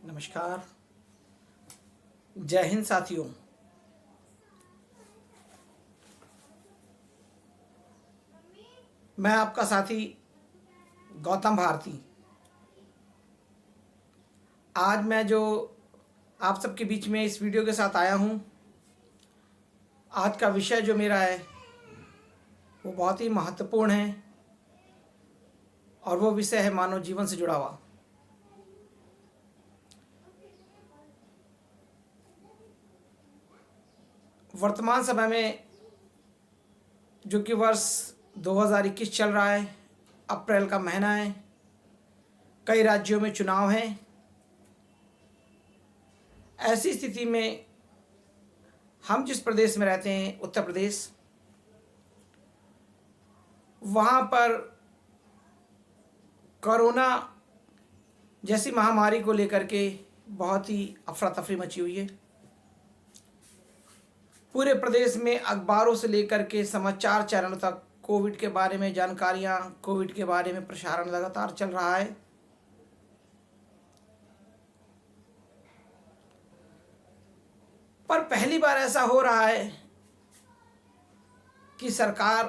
नमस्कार। जय हिंद साथियों। मैं आपका साथी गौतम भारती। आज मैं जो आप सबके बीच में इस वीडियो के साथ आया हूँ, आज का विषय जो मेरा है वो बहुत ही महत्वपूर्ण है और वो विषय है मानव जीवन से जुड़ा हुआ। वर्तमान समय में जो कि वर्ष 2021 चल रहा है, अप्रैल का महीना है, कई राज्यों में चुनाव हैं। ऐसी स्थिति में हम जिस प्रदेश में रहते हैं, उत्तर प्रदेश, वहाँ पर कोरोना जैसी महामारी को लेकर के बहुत ही अफरा तफरी मची हुई है। पूरे प्रदेश में अखबारों से लेकर के समाचार चैनलों तक कोविड के बारे में जानकारियां, कोविड के बारे में प्रसारण लगातार चल रहा है। पर पहली बार ऐसा हो रहा है कि सरकार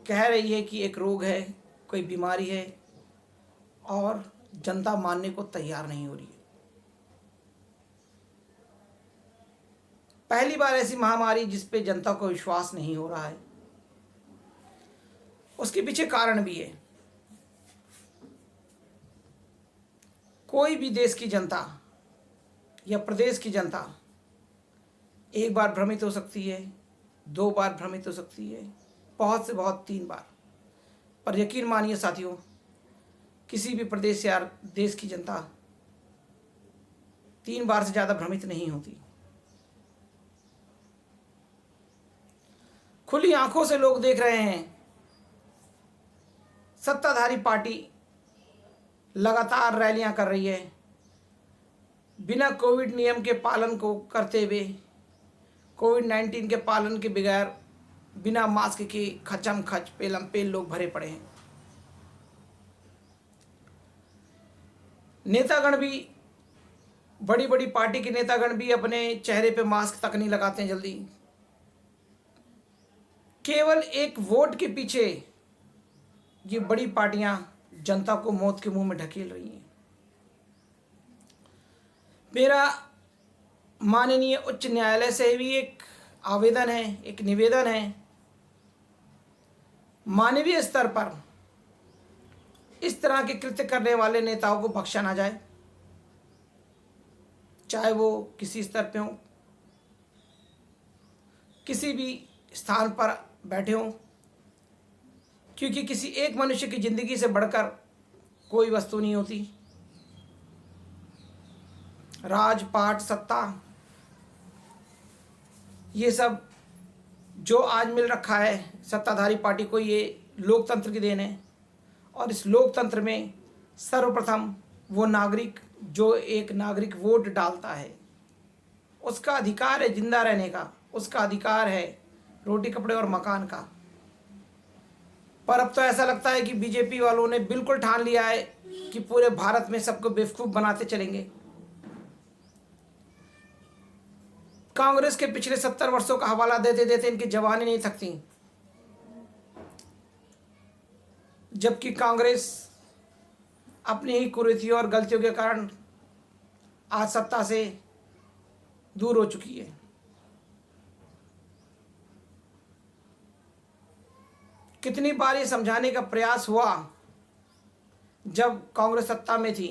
कह रही है कि एक रोग है, कोई बीमारी है, और जनता मानने को तैयार नहीं हो रही है। पहली बार ऐसी महामारी जिस पे जनता को विश्वास नहीं हो रहा है। उसके पीछे कारण भी है। कोई भी देश की जनता या प्रदेश की जनता एक बार भ्रमित हो सकती है, 2 बार भ्रमित हो सकती है, बहुत से बहुत 3 बार। पर यकीन मानिए साथियों, किसी भी प्रदेश या देश की जनता 3 बार से ज़्यादा भ्रमित नहीं होती। खुली आंखों से लोग देख रहे हैं, सत्ताधारी पार्टी लगातार रैलियां कर रही है, बिना कोविड नियम के पालन को करते हुए, कोविड-19 के पालन के बगैर, बिना मास्क के खचम खच पेलम पेल लोग भरे पड़े हैं। नेतागण भी, बड़ी बड़ी पार्टी के नेतागण भी अपने चेहरे पे मास्क तक नहीं लगाते हैं जल्दी। केवल एक वोट के पीछे ये बड़ी पार्टियां जनता को मौत के मुंह में ढकेल रही हैं। मेरा माननीय उच्च न्यायालय से भी एक आवेदन है, एक निवेदन है, मानवीय स्तर पर इस तरह के कृत्य करने वाले नेताओं को बख्शा ना जाए, चाहे वो किसी स्तर पे हो, किसी भी स्थान पर बैठे हों, क्योंकि किसी एक मनुष्य की जिंदगी से बढ़कर कोई वस्तु नहीं होती। राज पाट सत्ता, ये सब जो आज मिल रखा है सत्ताधारी पार्टी को, ये लोकतंत्र की देन है। और इस लोकतंत्र में सर्वप्रथम वो नागरिक, जो एक नागरिक वोट डालता है, उसका अधिकार है जिंदा रहने का, उसका अधिकार है रोटी कपड़े और मकान का। पर अब तो ऐसा लगता है कि बीजेपी वालों ने बिल्कुल ठान लिया है कि पूरे भारत में सबको बेवकूफ बनाते चलेंगे। कांग्रेस के पिछले 70 वर्षों का हवाला देते देते इनकी जवानी नहीं थकती, जबकि कांग्रेस अपनी ही कुरीतियों और गलतियों के कारण आज सत्ता से दूर हो चुकी है। कितनी बार ये समझाने का प्रयास हुआ जब कांग्रेस सत्ता में थी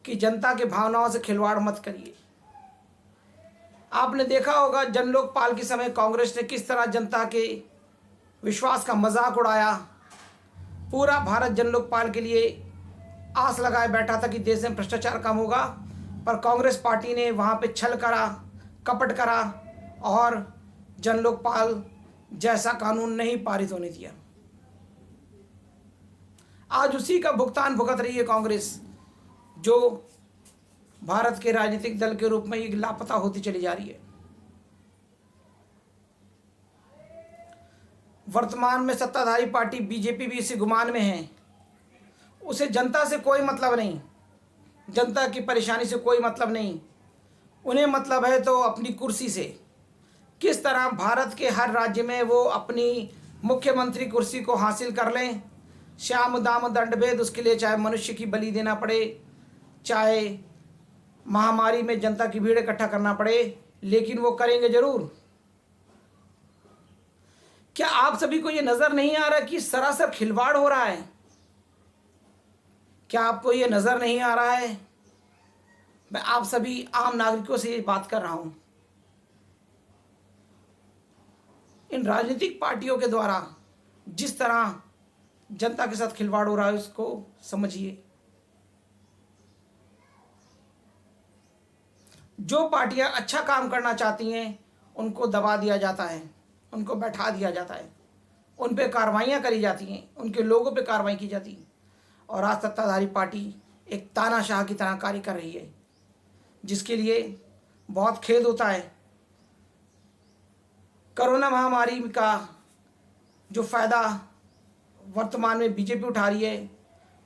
कि जनता के भावनाओं से खिलवाड़ मत करिए। आपने देखा होगा जन लोकपाल के समय कांग्रेस ने किस तरह जनता के विश्वास का मजाक उड़ाया। पूरा भारत जन लोकपाल के लिए आस लगाए बैठा था कि देश में भ्रष्टाचार कम होगा, पर कांग्रेस पार्टी ने वहाँ पे छल करा, कपट करा और जन लोकपाल जैसा कानून नहीं पारित होने दिया। आज उसी का भुगतान भुगत रही है कांग्रेस, जो भारत के राजनीतिक दल के रूप में एक लापता होती चली जा रही है। वर्तमान में सत्ताधारी पार्टी बीजेपी भी इसी गुमान में है, उसे जनता से कोई मतलब नहीं। जनता की परेशानी से कोई मतलब नहीं, उन्हें मतलब है तो अपनी कुर्सी से। किस तरह भारत के हर राज्य में वो अपनी मुख्यमंत्री कुर्सी को हासिल कर लें, श्याम दाम दंड भेद, उसके लिए चाहे मनुष्य की बलि देना पड़े, चाहे महामारी में जनता की भीड़ इकट्ठा करना पड़े, लेकिन वो करेंगे जरूर। क्या आप सभी को ये नजर नहीं आ रहा कि सरासर खिलवाड़ हो रहा है? क्या आपको ये नजर नहीं आ रहा है? मैं आप सभी आम नागरिकों से ये बात कर रहा हूं। इन राजनीतिक पार्टियों के द्वारा जिस तरह जनता के साथ खिलवाड़ हो रहा है उसको समझिए। जो पार्टियां अच्छा काम करना चाहती हैं उनको दबा दिया जाता है, उनको बैठा दिया जाता है, उन पे कार्रवाइयाँ करी जाती हैं, उनके लोगों पे कार्रवाई की जाती है। और आज सत्ताधारी पार्टी एक तानाशाह की तरह कार्य कर रही है, जिसके लिए बहुत खेद होता है। कोरोना महामारी का जो फ़ायदा वर्तमान में बीजेपी उठा रही है,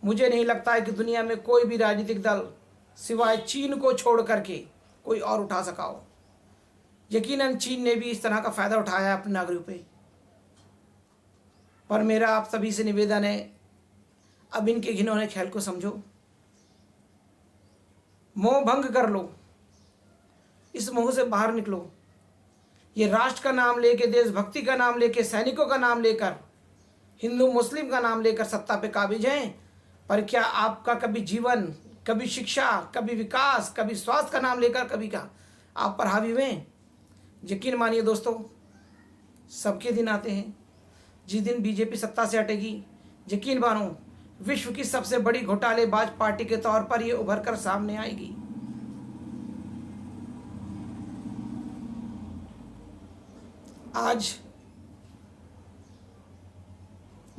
मुझे नहीं लगता है कि दुनिया में कोई भी राजनीतिक दल सिवाय चीन को छोड़ करके कोई और उठा सका हो। यकीनन चीन ने भी इस तरह का फ़ायदा उठाया है अपने नागरिकों पे। पर मेरा आप सभी से निवेदन है, अब इनके घिनौने खेल को समझो, मोह भंग कर लो, इस मोह से बाहर निकलो। ये राष्ट्र का नाम लेके, देशभक्ति का नाम लेके, सैनिकों का नाम लेकर, हिंदू मुस्लिम का नाम लेकर सत्ता पे काबिज हैं, पर क्या आपका कभी जीवन, कभी शिक्षा, कभी विकास, कभी स्वास्थ्य का नाम लेकर कभी का आप पर हावी हुए? यकीन मानिए दोस्तों, सबके दिन आते हैं। जिस दिन बीजेपी सत्ता से हटेगी, यकीन मानो विश्व की सबसे बड़ी घोटालेबाज पार्टी के तौर पर ये उभर कर सामने आएगी। आज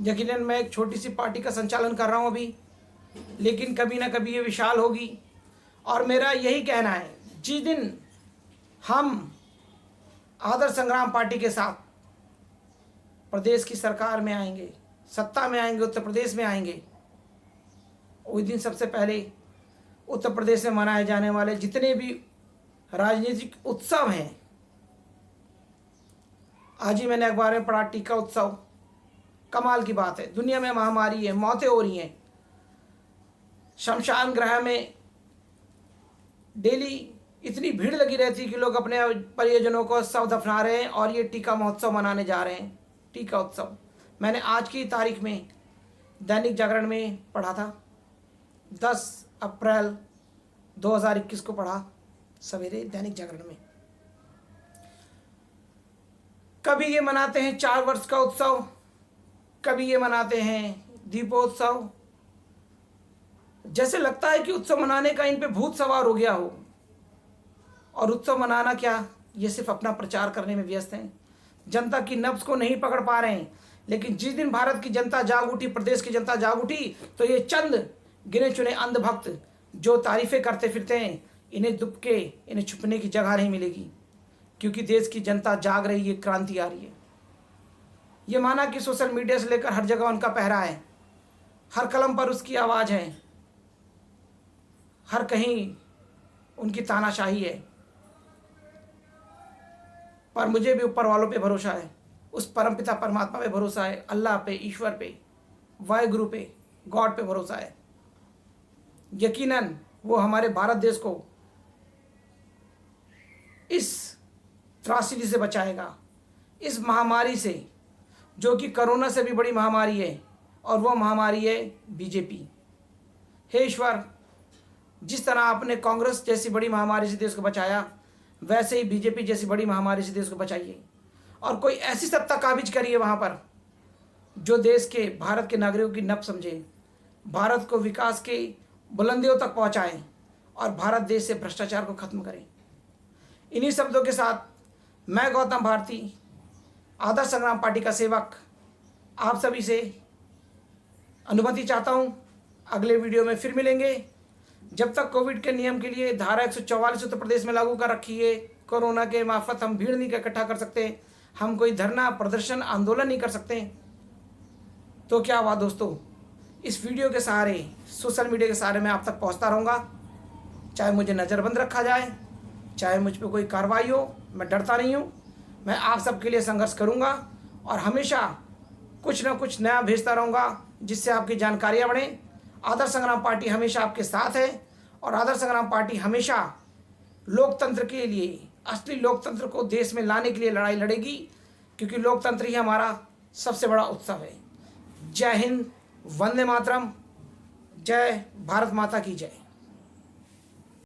यकीनन मैं एक छोटी सी पार्टी का संचालन कर रहा हूं अभी, लेकिन कभी ना कभी ये विशाल होगी। और मेरा यही कहना है, जिस दिन हम आदर्श संग्राम पार्टी के साथ प्रदेश की सरकार में आएंगे, सत्ता में आएंगे, उत्तर प्रदेश में आएंगे, उस दिन सबसे पहले उत्तर प्रदेश में मनाए जाने वाले जितने भी राजनीतिक उत्सव हैं, आज ही मैंने अखबार में पढ़ा, टीका उत्सव, कमाल की बात है। दुनिया में महामारी है, मौतें हो रही हैं, शमशान ग्रह में डेली इतनी भीड़ लगी रहती है कि लोग अपने परिजनों को शव दफना रहे हैं, और ये टीका महोत्सव मनाने जा रहे हैं, टीका उत्सव। मैंने आज की तारीख में दैनिक जागरण में पढ़ा था, 10 अप्रैल 2021 को पढ़ा सवेरे दैनिक जागरण में। कभी ये मनाते हैं 4 वर्ष का उत्सव, कभी ये मनाते हैं दीपोत्सव। जैसे लगता है कि उत्सव मनाने का इन पे भूत सवार हो गया हो, और उत्सव मनाना क्या, ये सिर्फ अपना प्रचार करने में व्यस्त हैं। जनता की नब्ज को नहीं पकड़ पा रहे हैं। लेकिन जिस दिन भारत की जनता जाग उठी, प्रदेश की जनता जाग उठी, तो ये चंद गिने चुने अंधभक्त जो तारीफें करते फिरते हैं, इन्हें दुबके, इन्हें छुपने की जगह नहीं मिलेगी, क्योंकि देश की जनता जाग रही है, क्रांति आ रही है। ये माना कि सोशल मीडिया से लेकर हर जगह उनका पहरा है, हर कलम पर उसकी आवाज़ है, हर कहीं उनकी तानाशाही है। पर मुझे भी ऊपर वालों पे भरोसा है, उस परमपिता परमात्मा पे भरोसा है, अल्लाह पे, ईश्वर पे, वाहिगुरु पे, गॉड पे भरोसा है। यकीनन वो हमारे भारत देश को इस त्रासदी से बचाएगा, इस महामारी से, जो कि कोरोना से भी बड़ी महामारी है, और वो महामारी है बीजेपी। हे ईश्वर, जिस तरह आपने कांग्रेस जैसी बड़ी महामारी से देश को बचाया, वैसे ही बीजेपी जैसी बड़ी महामारी से देश को बचाइए, और कोई ऐसी सत्ता काबिज करिए वहाँ पर जो देश के, भारत के नागरिकों की नब्ज समझे, भारत को विकास के बुलंदियों तक पहुँचाएँ, और भारत देश से भ्रष्टाचार को खत्म करें। इन्हीं शब्दों के साथ मैं गौतम भारती, आदर्श संग्राम पार्टी का सेवक, आप सभी से अनुमति चाहता हूँ। अगले वीडियो में फिर मिलेंगे। जब तक कोविड के नियम के लिए धारा 144 उत्तर प्रदेश में लागू कर रखी है, कोरोना के मार्फत हम भीड़ नहीं इकट्ठा कर सकते, हम कोई धरना, प्रदर्शन, आंदोलन नहीं कर सकते, तो क्या हुआ दोस्तों, इस वीडियो के सहारे, सोशल मीडिया के सहारे मैं आप तक पहुंचता रहूँगा। चाहे मुझे नज़रबंद रखा जाए, चाहे मुझ पर कोई कार्रवाई हो, मैं डरता नहीं हूँ। मैं आप सबके लिए संघर्ष करूँगा और हमेशा कुछ ना कुछ नया भेजता रहूँगा जिससे आपकी जानकारियाँ बढ़ें। आदर्श संग्राम पार्टी हमेशा आपके साथ है और आदर्श संग्राम पार्टी हमेशा लोकतंत्र के लिए, असली लोकतंत्र को देश में लाने के लिए लड़ाई लड़ेगी, क्योंकि लोकतंत्र ही हमारा सबसे बड़ा उत्सव है। जय हिंद, वंदे मातरम, जय भारत माता की जय।